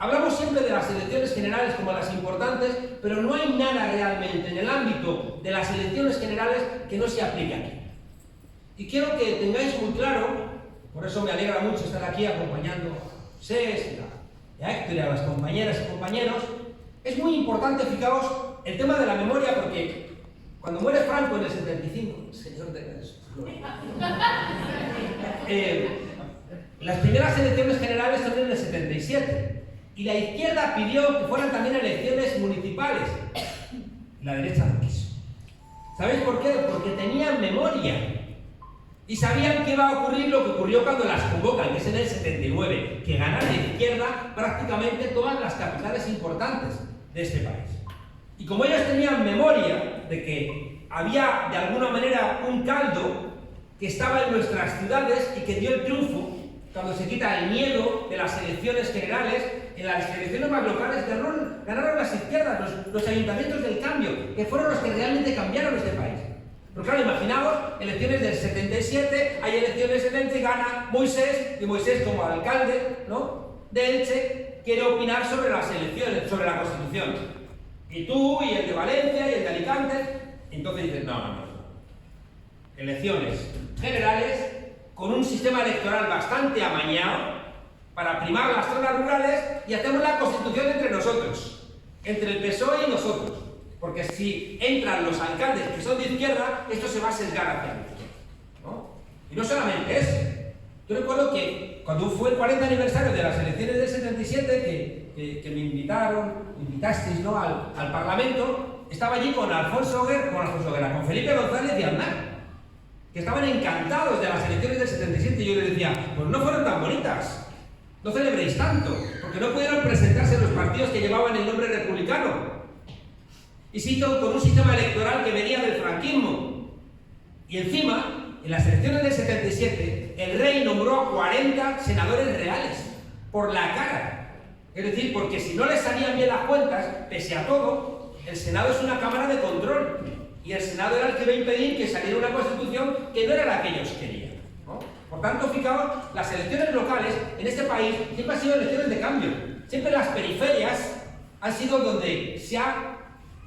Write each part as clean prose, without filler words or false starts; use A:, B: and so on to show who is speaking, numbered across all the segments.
A: hablamos siempre de las elecciones generales como las importantes, pero no hay nada realmente en el ámbito de las elecciones generales que no se aplique aquí. Y quiero que tengáis muy claro, por eso me alegra mucho estar aquí acompañando a Cés, a Héctor y a las compañeras y compañeros. Es muy importante, fijaos, el tema de la memoria, porque cuando muere Franco en el 75, señor de las primeras elecciones generales son en el 77, y la izquierda pidió que fueran también elecciones municipales. La derecha no quiso. ¿Sabéis por qué? Porque tenían memoria. Y sabían que iba a ocurrir lo que ocurrió cuando las convocan, que es en el 79, que gana la izquierda prácticamente todas las capitales importantes de este país. Y como ellos tenían memoria de que había de alguna manera un caldo que estaba en nuestras ciudades y que dio el triunfo, cuando se quita el miedo de las elecciones generales, en las elecciones más locales ganaron las izquierdas, los ayuntamientos del cambio, que fueron los que realmente cambiaron este país. Pero claro, imaginaos, elecciones del 77, hay elecciones en Elche, gana Moisés, y Moisés como alcalde, ¿no?, de Elche, quiere opinar sobre las elecciones, sobre la Constitución. Y tú, y el de Valencia, y el de Alicante, entonces dices, no. Elecciones generales, con un sistema electoral bastante amañado, para primar las zonas rurales, y hacemos la Constitución entre nosotros, entre el PSOE y nosotros. Porque si entran los alcaldes que son de izquierda, esto se va a sesgar hacia nosotros, ¿no? Y no solamente eso. Yo recuerdo que cuando fue el 40 aniversario de las elecciones del 77, que me invitasteis, ¿no?, al Parlamento, estaba allí con con Felipe González y Aznar, que estaban encantados de las elecciones del 77, y yo les decía, pues no fueron tan bonitas, no celebréis tanto, porque no pudieron presentarse los partidos que llevaban el nombre republicano. Y se hizo con un sistema electoral que venía del franquismo. Y encima, en las elecciones del 77, el rey nombró a 40 senadores reales, por la cara. Es decir, porque si no les salían bien las cuentas, pese a todo, el Senado es una cámara de control. Y el Senado era el que iba a impedir que saliera una constitución que no era la que ellos querían, ¿no? Por tanto, fijaos, las elecciones locales en este país siempre han sido elecciones de cambio. Siempre las periferias han sido donde se ha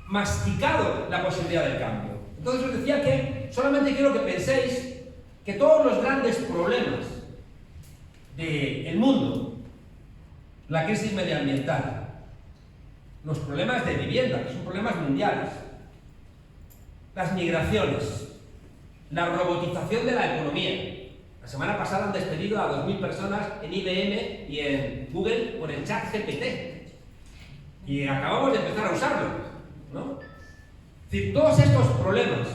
A: masticado la posibilidad del cambio. Entonces os decía que solamente quiero que penséis que todos los grandes problemas del mundo, la crisis medioambiental, los problemas de vivienda, que son problemas mundiales, las migraciones, la robotización de la economía. La semana pasada han despedido a 2000 personas en IBM y en Google por el ChatGPT. Y acabamos de empezar a usarlo, ¿no? Es decir, todos estos problemas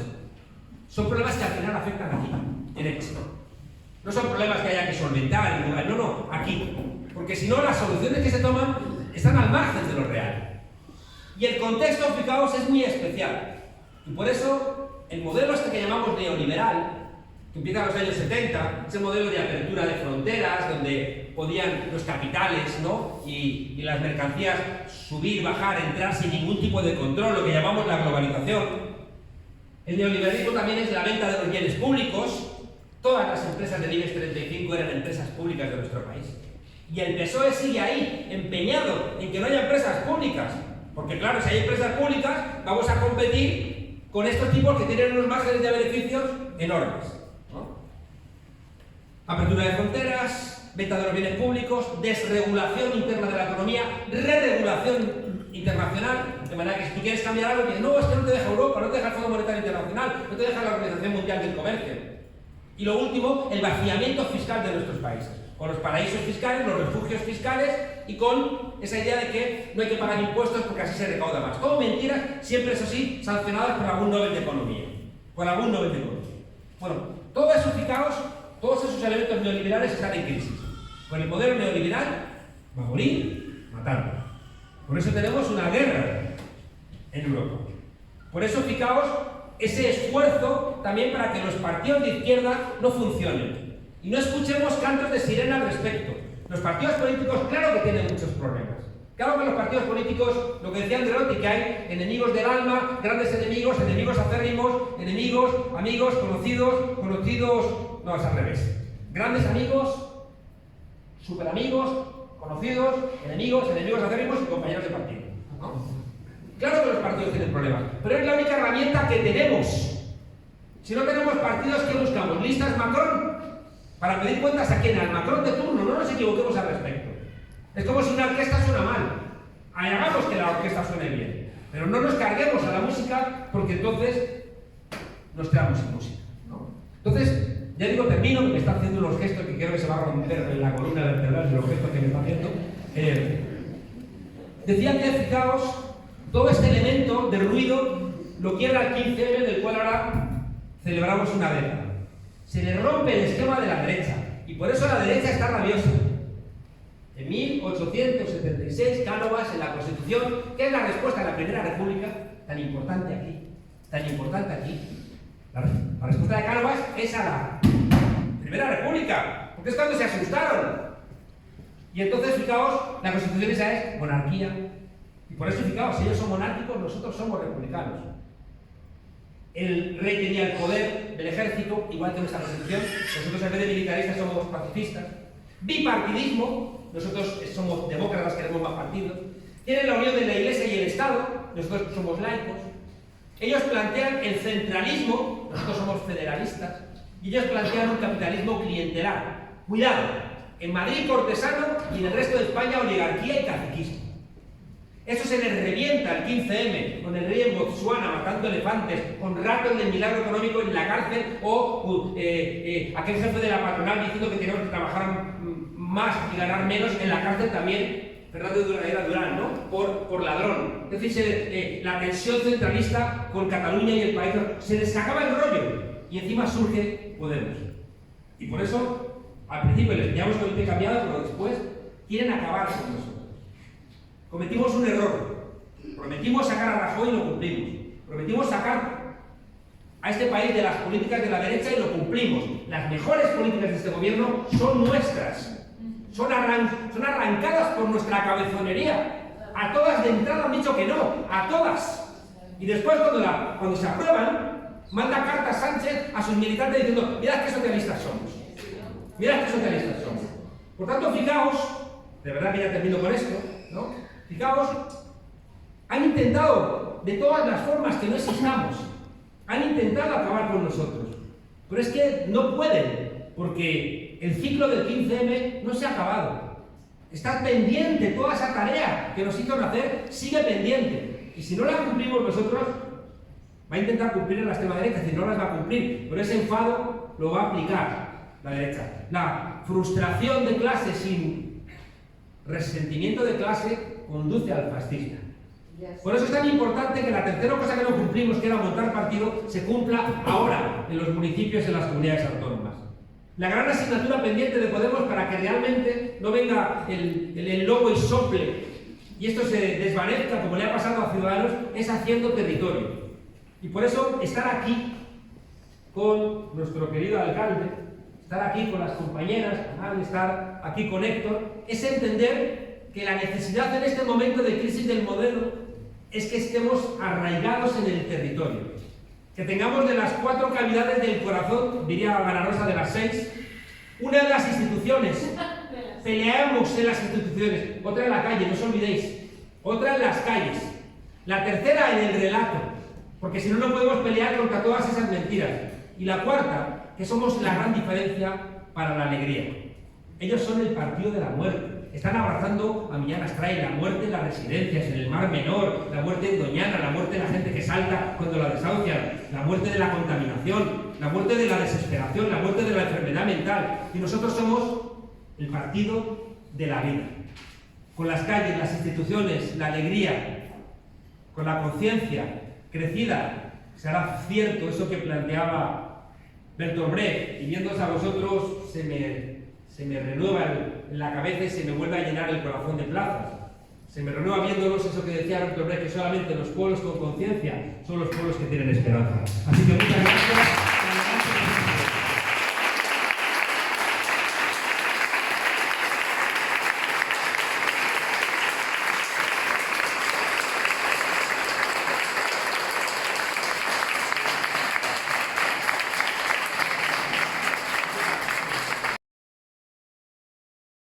A: son problemas que al final afectan aquí, en Elche. No son problemas que haya que solventar, no, aquí. Porque si no, las soluciones que se toman están al margen de lo real. Y el contexto, fijaos, es muy especial. Y por eso, el modelo este que llamamos neoliberal, que empieza en los años 70, ese modelo de apertura de fronteras, donde podían los capitales, ¿no?, y las mercancías subir, bajar, entrar sin ningún tipo de control, lo que llamamos la globalización. El neoliberalismo también es la venta de los bienes públicos. Todas las empresas del IBEX 35 eran empresas públicas de nuestro país. Y el PSOE sigue ahí, empeñado en que no haya empresas públicas. Porque claro, si hay empresas públicas, vamos a competir con estos tipos que tienen unos márgenes de beneficios enormes, ¿no? Apertura de fronteras, venta de los bienes públicos, desregulación interna de la economía, re-regulación internacional, de manera que si tú quieres cambiar algo, dices, no, es que no te deja Europa, no te deja el Fondo Monetario Internacional, no te deja la Organización Mundial del Comercio. Y lo último, el vaciamiento fiscal de nuestros países, con los paraísos fiscales, los refugios fiscales y con esa idea de que no hay que pagar impuestos porque así se recauda más. Todo mentiras, siempre eso sí, sancionadas por algún Nobel de Economía. Bueno, todo eso, fijaos, todos esos elementos neoliberales están en crisis. Con el modelo neoliberal va a morir matando. Por eso tenemos una guerra en Europa. Por eso, fijaos, ese esfuerzo también para que los partidos de izquierda no funcionen. Y no escuchemos cantos de sirena al respecto. Los partidos políticos, claro que tienen muchos problemas. Claro que los partidos políticos, lo que decía Andreotti, que hay enemigos del alma, grandes enemigos, enemigos acérrimos, enemigos, amigos, conocidos, no, es al revés. Grandes amigos, superamigos, conocidos, enemigos acérrimos y compañeros de partido, ¿no? Claro que los partidos tienen problemas, pero es la única herramienta que tenemos. Si no tenemos partidos, ¿qué buscamos? ¿Listas Macron? Para pedir cuentas a quién, al Macron de turno. No nos equivoquemos al respecto. Es como si una orquesta suena mal. Hagamos que la orquesta suene bien, pero no nos carguemos a la música, porque entonces nos quedamos sin música, ¿no? Entonces, ya digo, termino, que me está haciendo unos gestos que creo que se va a romper en la columna vertebral de los gestos que me está haciendo. Decía que, fijaos, todo este elemento de ruido lo quiebra el 15M, del cual ahora celebramos una década. Se le rompe el esquema de la derecha, y por eso la derecha está rabiosa. En 1876, Cánovas, en la Constitución, que es la respuesta a la Primera República, tan importante aquí, la respuesta de Cánovas es a la Primera República, porque es cuando se asustaron. Y entonces, fijaos, la Constitución esa es monarquía. Y por eso, fijaos, si ellos son monárquicos, nosotros somos republicanos. El rey tenía el poder del ejército, igual que nuestra Constitución. Nosotros, en vez de militaristas, somos pacifistas. Bipartidismo, nosotros somos demócratas, queremos más partidos. Tienen la unión de la Iglesia y el Estado, nosotros somos laicos. Ellos plantean el centralismo, nosotros somos federalistas. Y ellos plantean un capitalismo clientelar. Cuidado, en Madrid cortesano y en el resto de España oligarquía y caciquismo. Eso se les revienta el 15M, con el rey en Botsuana matando elefantes, con ratos de milagro económico en la cárcel, o aquel jefe de la patronal diciendo que tenemos que trabajar más y ganar menos en la cárcel también, Fernando Durán, ¿no? Por ladrón. Es decir, la tensión centralista con Cataluña y el país, se les acaba el rollo, y encima surge Podemos. Y por eso, al principio les pillamos con el pie cambiado, pero después quieren acabar con nosotros. Cometimos un error. Prometimos sacar a Rajoy y lo cumplimos. Prometimos sacar a este país de las políticas de la derecha y lo cumplimos. Las mejores políticas de este gobierno son nuestras. Son arrancadas por nuestra cabezonería. A todas de entrada han dicho que no. A todas. Y después, cuando se aprueban, manda cartas Sánchez a sus militantes diciendo: mirad qué socialistas somos. Mirad qué socialistas somos. Por tanto, fijaos, de verdad que ya termino con esto, ¿no? Fijaos, han intentado de todas las formas que no existamos, han intentado acabar con nosotros, pero es que no pueden, porque el ciclo del 15M no se ha acabado. Está pendiente, toda esa tarea que nos hizo nacer sigue pendiente, y si no la cumplimos nosotros, va a intentar cumplir la extrema derecha, si no las va a cumplir, pero ese enfado lo va a aplicar la derecha. La frustración de clase sin resentimiento de clase conduce al fascismo. Por eso es tan importante que la tercera cosa que no cumplimos, que era montar partido, se cumpla ahora en los municipios y en las comunidades autónomas. La gran asignatura pendiente de Podemos, para que realmente no venga el lobo y sople y esto se desvanezca como le ha pasado a Ciudadanos, es haciendo territorio. Y por eso estar aquí con nuestro querido alcalde, estar aquí con las compañeras, estar aquí con Héctor, es entender que la necesidad en este momento de crisis del modelo es que estemos arraigados en el territorio, que tengamos de las 4 cavidades del corazón, diría Ana Rosa, de las 6, una en las instituciones, peleamos en las instituciones, otra en la calle, no os olvidéis, otra en las calles, la tercera en el relato, porque si no, no podemos pelear contra todas esas mentiras, y la cuarta, que somos la gran diferencia para la alegría. Ellos son el partido de la muerte. Están abrazando a Millán Astray, la muerte en las residencias, en el Mar Menor, la muerte en Doñana, la muerte de la gente que salta cuando la desahucian, la muerte de la contaminación, la muerte de la desesperación, la muerte de la enfermedad mental. Y nosotros somos el partido de la vida. Con las calles, las instituciones, la alegría, con la conciencia crecida, será cierto eso que planteaba Bertolt Brecht, y viéndoos a vosotros se me renueva en la cabeza y se me vuelve a llenar el corazón de plazas. Se me renueva viéndolos eso que decía Bertolt Brecht, que solamente los pueblos con conciencia son los pueblos que tienen esperanza. Así que muchas gracias.